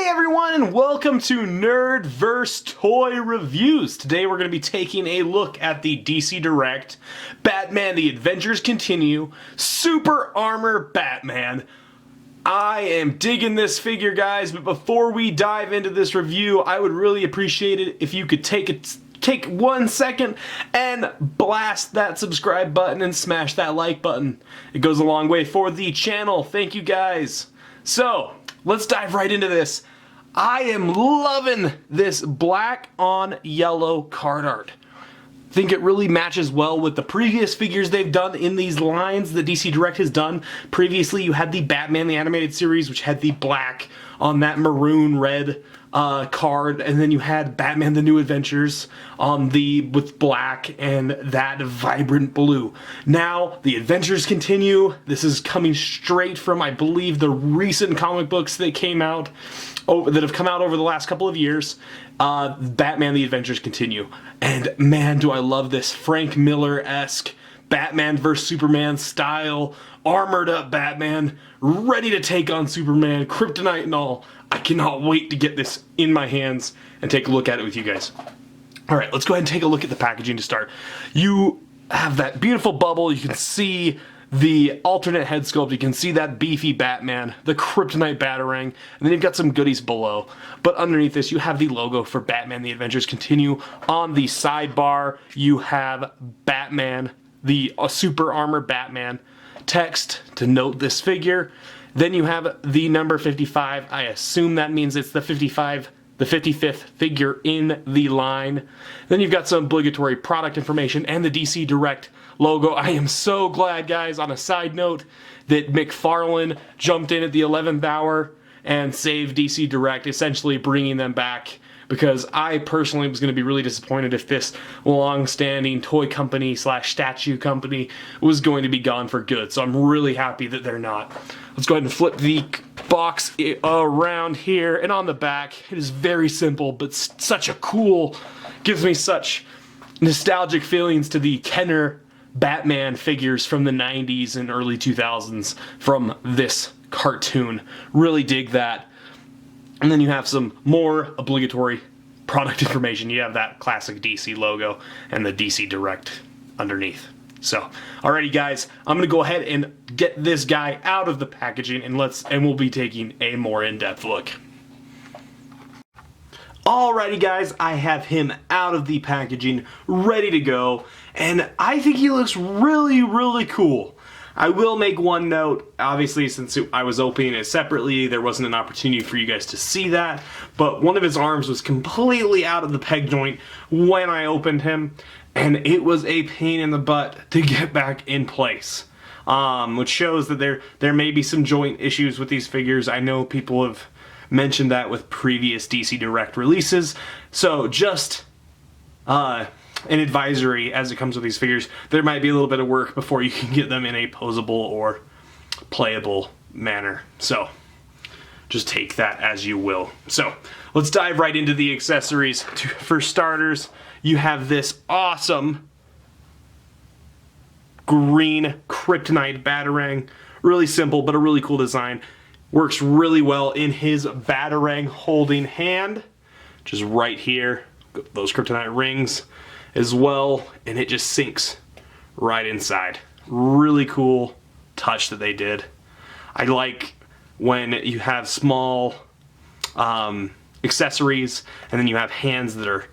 Hey everyone, and welcome to Nerdverse Toy Reviews. Today we're going to be taking a look at the DC Direct Batman The Adventures Continue Super Armor Batman. I am digging this figure, guys, but before we dive into this review, I would really appreciate it if you could take 1 second and blast that subscribe button and smash that like button. It goes a long way for the channel. Thank you, guys. So, let's dive right into this. I am loving this black on yellow card art. I think it really matches well with the previous figures they've done in these lines that DC Direct has done. Previously, you had the Batman the Animated Series, which had the black on that maroon red card, and then you had Batman the New Adventures on with black and that vibrant blue. Now the adventures continue. This is coming straight from, I believe, the recent comic books that have come out over the last couple of years. Batman the Adventures Continue, and man, do I love this Frank Miller-esque Batman vs Superman style, armored up Batman, ready to take on Superman, kryptonite and all. I cannot wait to get this in my hands and take a look at it with you guys. Alright, let's go ahead and take a look at the packaging to start. You have that beautiful bubble, you can see the alternate head sculpt, you can see that beefy Batman, the kryptonite batarang, and then you've got some goodies below. But underneath this, you have the logo for Batman The Adventures Continue. On the sidebar, you have Batman, the Super Armor Batman text to note this figure. Then you have the number 55. I assume that means it's the 55th figure in the line. Then you've got some obligatory product information and the DC Direct logo. I am so glad, guys, on a side note, that McFarlane jumped in at the 11th hour and saved DC Direct, essentially bringing them back, because I personally was going to be really disappointed if this long-standing toy company / statue company was going to be gone for good. So I'm really happy that they're not. Let's go ahead and flip the box around here, and on the back, it is very simple, but such a cool, gives me such nostalgic feelings to the Kenner Batman figures from the 90s and early 2000s from this cartoon. Really dig that. And then you have some more obligatory product information. You have that classic DC logo and the DC Direct underneath. So, alrighty, guys, I'm gonna go ahead and get this guy out of the packaging, and we'll be taking a more in-depth look. Alrighty, guys, I have him out of the packaging, ready to go, and I think he looks really, really cool. I will make one note, obviously, since I was opening it separately, there wasn't an opportunity for you guys to see that, but one of his arms was completely out of the peg joint when I opened him, and it was a pain in the butt to get back in place. Which shows that there may be some joint issues with these figures. I know people have mentioned that with previous DC Direct releases, so just an advisory as it comes with these figures. There might be a little bit of work before you can get them in a posable or playable manner. So just take that as you will. So let's dive right into the accessories. For starters, you have this awesome green kryptonite batarang. Really simple, but a really cool design. Works really well in his batarang holding hand, which is right here. Those kryptonite rings as well, and it just sinks right inside. Really cool touch that they did. I like when you have small accessories and then you have hands that are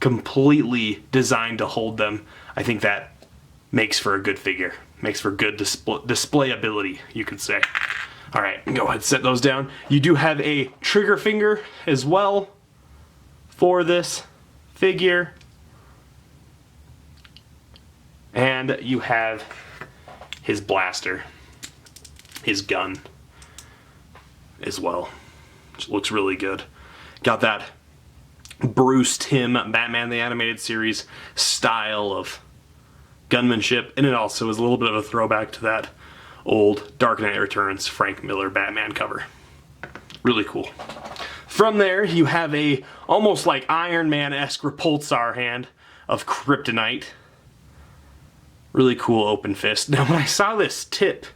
completely designed to hold them. I think that makes for a good figure. Makes for good displayability, you could say. Alright, go ahead and set those down. You do have a trigger finger as well for this figure. And you have his blaster, his gun as well, which looks really good. Got that Bruce Timm Batman the Animated Series style of gunmanship, and it also is a little bit of a throwback to that old Dark Knight Returns Frank Miller Batman cover. Really cool. From there, you have a almost like Iron Man-esque repulsar hand of kryptonite. Really cool open fist. Now, when I saw this tip,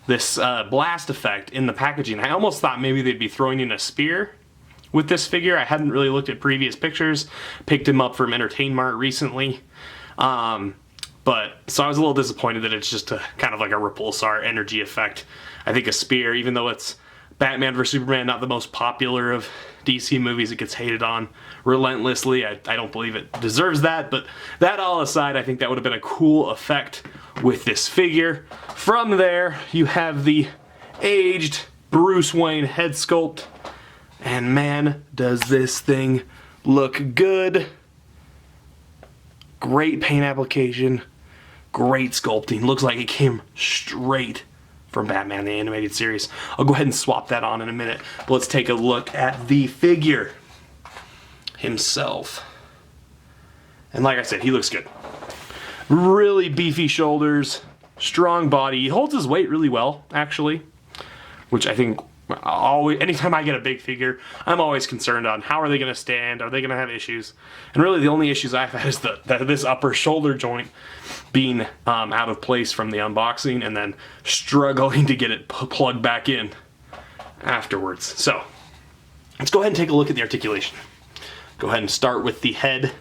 this blast effect in the packaging, I almost thought maybe they'd be throwing in a spear, with this figure. I hadn't really looked at previous pictures. Picked him up from Entertain Mart recently. But so I was a little disappointed that it's just a kind of like a Repulsar energy effect. I think a spear, even though it's Batman vs Superman, not the most popular of DC movies, it gets hated on relentlessly. I don't believe it deserves that, but that all aside, I think that would have been a cool effect with this figure. From there, you have the aged Bruce Wayne head sculpt, and man, does this thing look good. Great paint application, great sculpting. Looks like it came straight from Batman the Animated Series. I'll go ahead and swap that on in a minute, but let's take a look at the figure himself. And like I said, he looks good. Really beefy shoulders, strong body. He holds his weight really well, actually, which I think anytime I get a big figure, I'm always concerned on how are they going to stand, are they going to have issues? And really the only issues I've had is this upper shoulder joint being out of place from the unboxing and then struggling to get it plugged back in afterwards. So let's go ahead and take a look at the articulation. Go ahead and start with the head.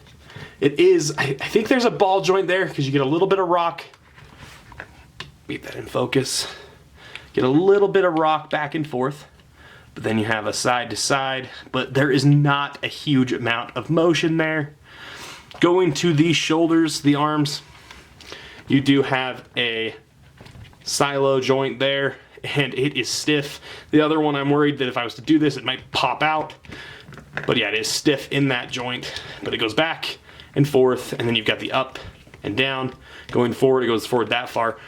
It is, I think there's a ball joint there because you get a little bit of rock. Keep that in focus. Get a little bit of rock back and forth, but then you have a side to side, but there is not a huge amount of motion there. Going to the shoulders, the arms, you do have a silo joint there, and it is stiff. The other one, I'm worried that if I was to do this, it might pop out. But yeah, it is stiff in that joint, but it goes back and forth, and then you've got the up and down. Going forward, it goes forward that far.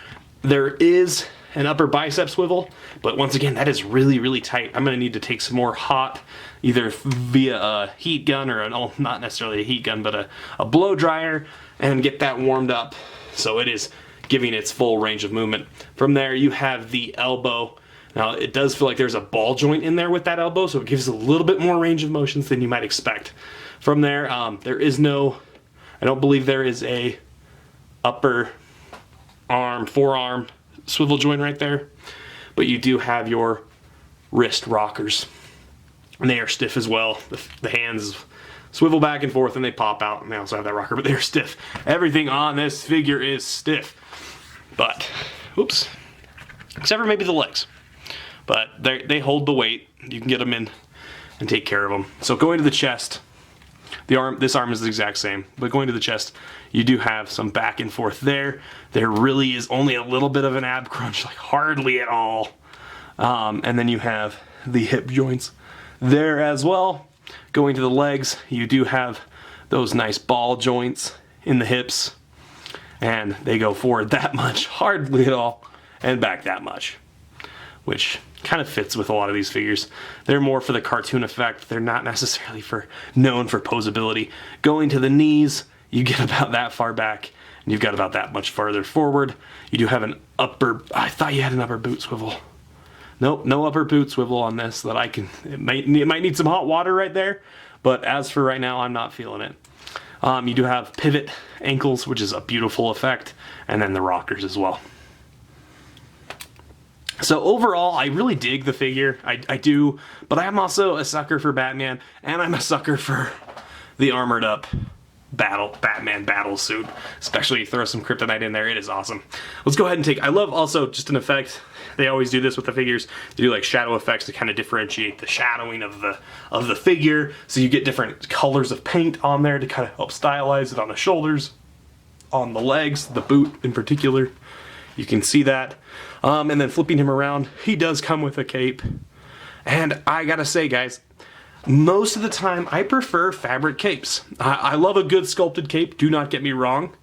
There is an upper bicep swivel, but once again, that is really, really tight. I'm going to need to take some more hot, either via a heat gun or not necessarily a heat gun, but a blow dryer, and get that warmed up so it is giving its full range of movement. From there, you have the elbow. Now, it does feel like there's a ball joint in there with that elbow, so it gives a little bit more range of motions than you might expect. From there, there is no, I don't believe there is a upper arm, forearm swivel joint right there, but you do have your wrist rockers, and they are stiff as well. The hands swivel back and forth and they pop out, and they also have that rocker, but they're stiff. Everything on this figure is stiff, but oops, except for maybe the legs, but they hold the weight. You can get them in and take care of them. So going to the chest, this arm is the exact same, but going to the chest, you do have some back and forth there. There really is only a little bit of an ab crunch, like hardly at all. And then you have the hip joints there as well. Going to the legs, you do have those nice ball joints in the hips, and they go forward that much, hardly at all, and back that much, which kind of fits with a lot of these figures. They're more for the cartoon effect. They're not necessarily known for posability. Going to the knees, you get about that far back, and you've got about that much farther forward. You do have an upper, I thought you had an upper boot swivel. Nope, no upper boot swivel on this that I can, it might need some hot water right there, but as for right now, I'm not feeling it. You do have pivot ankles, which is a beautiful effect, and then the rockers as well. So overall, I really dig the figure. I do, but I'm also a sucker for Batman, and I'm a sucker for the armored up Batman battle suit. Especially throw some kryptonite in there, it is awesome. Let's go ahead and I love also just an effect. They always do this with the figures. They do like shadow effects to kind of differentiate the shadowing of the figure. So you get different colors of paint on there to kind of help stylize it on the shoulders, on the legs, the boot in particular. You can see that. And then flipping him around, he does come with a cape. And I gotta say, guys, most of the time I prefer fabric capes. I love a good sculpted cape, do not get me wrong,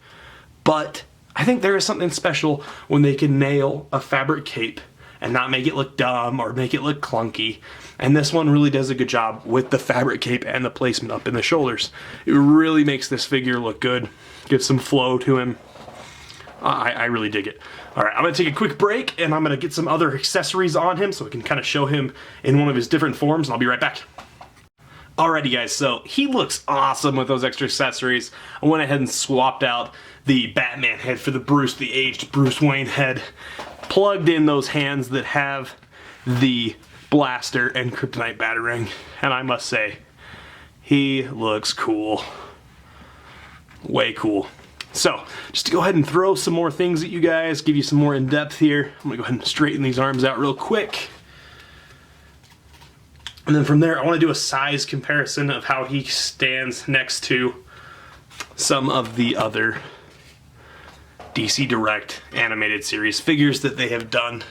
but I think there is something special when they can nail a fabric cape and not make it look dumb or make it look clunky. And this one really does a good job with the fabric cape and the placement up in the shoulders. It really makes this figure look good, gives some flow to him. I really dig it. Alright, I'm going to take a quick break, and I'm going to get some other accessories on him so we can kind of show him in one of his different forms, and I'll be right back. Alrighty guys, so he looks awesome with those extra accessories. I went ahead and swapped out the Batman head for the aged Bruce Wayne head. Plugged in those hands that have the blaster and kryptonite batarang, and I must say, he looks cool. Way cool. So, just to go ahead and throw some more things at you guys, give you some more in-depth here, I'm gonna go ahead and straighten these arms out real quick. And then from there, I want to do a size comparison of how he stands next to some of the other DC Direct animated series figures that they have done.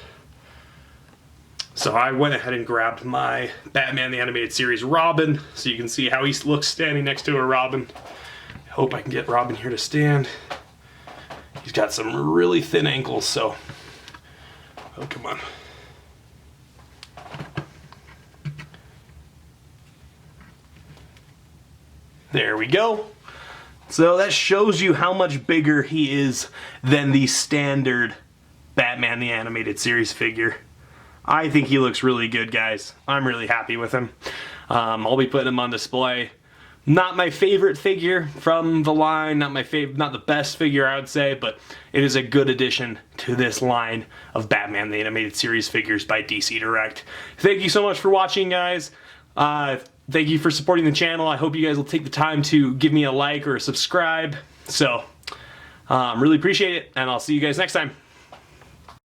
So I went ahead and grabbed my Batman the Animated Series Robin, so you can see how he looks standing next to a Robin. I hope I can get Robin here to stand. He's got some really thin ankles, so... Oh, come on. There we go. So that shows you how much bigger he is than the standard Batman the Animated Series figure. I think he looks really good, guys. I'm really happy with him. I'll be putting him on display. Not my favorite figure from the line, not the best figure I would say, but it is a good addition to this line of Batman the Animated Series figures by DC Direct. Thank you so much for watching, guys. Thank you for supporting the channel. I hope you guys will take the time to give me a like or a subscribe. So, really appreciate it, and I'll see you guys next time.